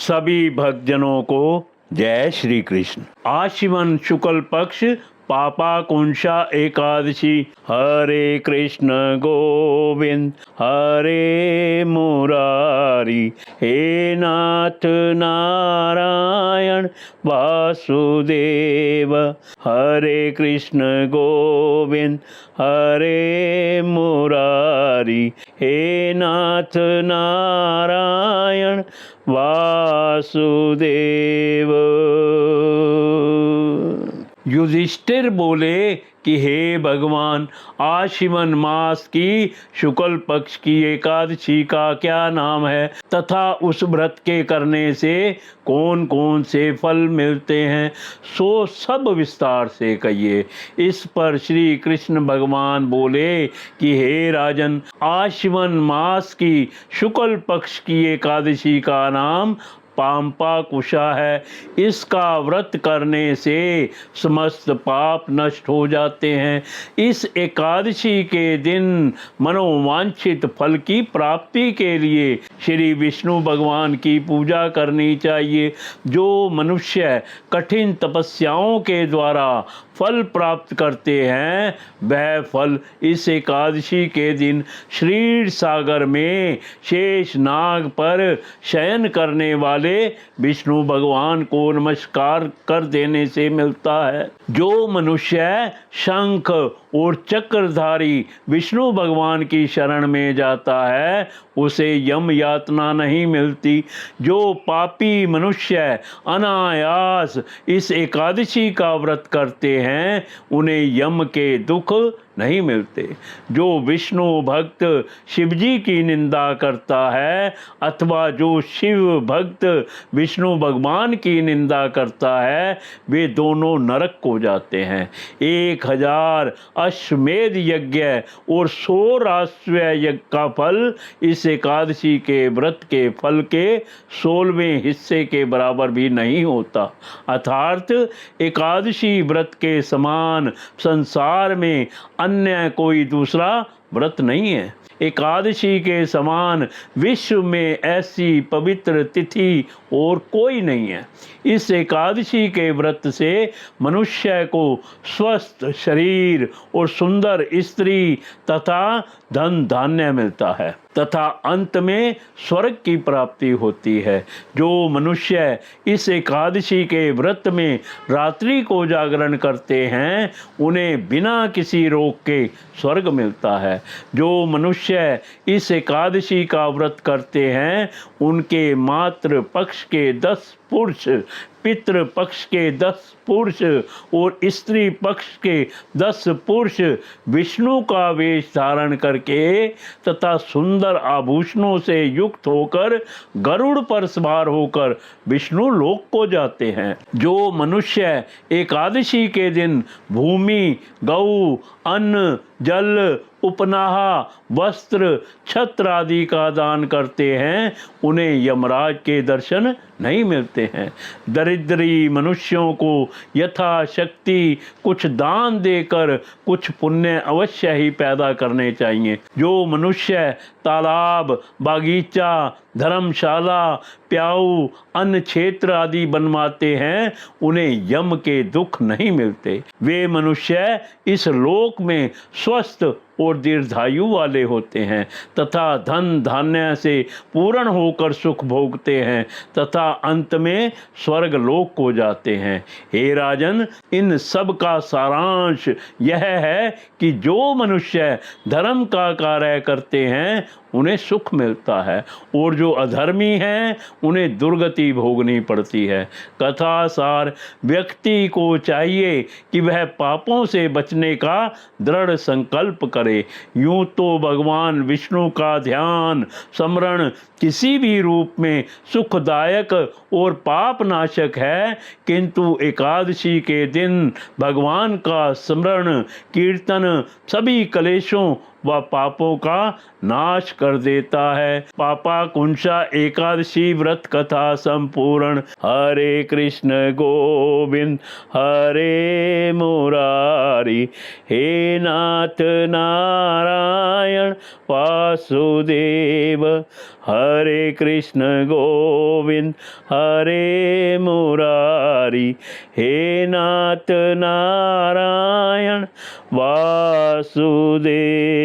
सभी भक्तजनों को जय श्री कृष्ण। आश्विन शुक्ल पक्ष पापाकुंशा एकादशी। हरे कृष्ण गोविंद हरे मुरारी, हे नाथ नारायण वासुदेव। हरे कृष्ण गोविंद हरे मुरारी, हे नाथ नारायण वासुदेव। युधिष्ठिर बोले कि हे भगवान, आश्विन मास की शुक्ल पक्ष की एकादशी का क्या नाम है तथा उस व्रत के करने से कौन कौन से फल मिलते हैं, सो सब विस्तार से कहिए। इस पर श्री कृष्ण भगवान बोले कि हे राजन, आश्विन मास की शुक्ल पक्ष की एकादशी का नाम पाम्पाकुशा है। इसका व्रत करने से समस्त पाप नष्ट हो जाते हैं। इस एकादशी के दिन मनोवांछित फल की प्राप्ति के लिए श्री विष्णु भगवान की पूजा करनी चाहिए। जो मनुष्य कठिन तपस्याओं के द्वारा फल प्राप्त करते हैं, वह फल इस एकादशी के दिन क्षीर सागर में शेष नाग पर शयन करने वाले विष्णु भगवान को नमस्कार कर देने से मिलता है। जो मनुष्य शंख और चक्रधारी विष्णु भगवान की शरण में जाता है, उसे यम यातना नहीं मिलती। जो पापी मनुष्य अनायास इस एकादशी का व्रत करते हैं, उन्हें यम के दुख नहीं मिलते। जो विष्णु भक्त शिवजी की निंदा करता है अथवा जो शिव भक्त विष्णु भगवान की निंदा करता है, वे दोनों नरक को जाते हैं। 1000 अश्वमेध यज्ञ और 100 राष्ट्रीय यज्ञ का फल इस एकादशी के व्रत के फल के 16वें हिस्से के बराबर भी नहीं होता। अर्थात एकादशी व्रत के समान संसार में अन्य कोई दूसरा व्रत नहीं है। एकादशी के समान विश्व में ऐसी पवित्र तिथि और कोई नहीं है। इस एकादशी के व्रत से मनुष्य को स्वस्थ शरीर और सुंदर स्त्री तथा धन धान्य मिलता है तथा अंत में स्वर्ग की प्राप्ति होती है। जो मनुष्य इस एकादशी के व्रत में रात्रि को जागरण करते हैं, उन्हें बिना किसी रोग के स्वर्ग मिलता है। जो मनुष्य इस एकादशी का व्रत करते हैं, उनके मातृ पक्ष के 10 पुरुष, पितृ पक्ष के 10 पुरुष और स्त्री पक्ष के 10 पुरुष विष्णु का वेश धारण करके तथा सुंदर आभूषणों से युक्त होकर गरुड़ पर सवार होकर विष्णु लोक को जाते हैं। जो मनुष्य एकादशी के दिन भूमि, गौ, अन्न, जल, उपनाह, वस्त्र, छत्र आदि का दान करते हैं, उन्हें यमराज के दर्शन नहीं मिलते हैं। दरिद्री मनुष्यों को यथाशक्ति कुछ दान देकर कुछ पुण्य अवश्य ही पैदा करने चाहिए। जो मनुष्य तालाब, बागीचा, धर्मशाला, प्याऊ, अन्न क्षेत्र आदि बनवाते हैं, उन्हें यम के दुख नहीं मिलते। वे मनुष्य इस लोक में स्वस्थ और दीर्घायु वाले होते हैं तथा धन धान्य से पूर्ण होकर सुख भोगते हैं तथा अंत में स्वर्ग लोक को जाते हैं। हे राजन, इन सब का सारांश यह है कि जो मनुष्य धर्म का कार्य करते हैं, उन्हें सुख मिलता है और जो अधर्मी हैं, उन्हें दुर्गति भोगनी पड़ती है। कथा सार, व्यक्ति को चाहिए कि वह पापों से बचने का दृढ़ संकल्प करे। यूं तो भगवान विष्णु का ध्यान स्मरण किसी भी रूप में सुखदायक और पापनाशक है, किंतु एकादशी के दिन भगवान का स्मरण कीर्तन सभी कलेशों वह पापों का नाश कर देता है। पापाकुंशा एकादशी व्रत कथा संपूर्ण। हरे कृष्ण गोविंद हरे मुरारी, हे नाथ नारायण वासुदेव। हरे कृष्ण गोविंद हरे मुरारी, हे नाथ नारायण वासुदेव।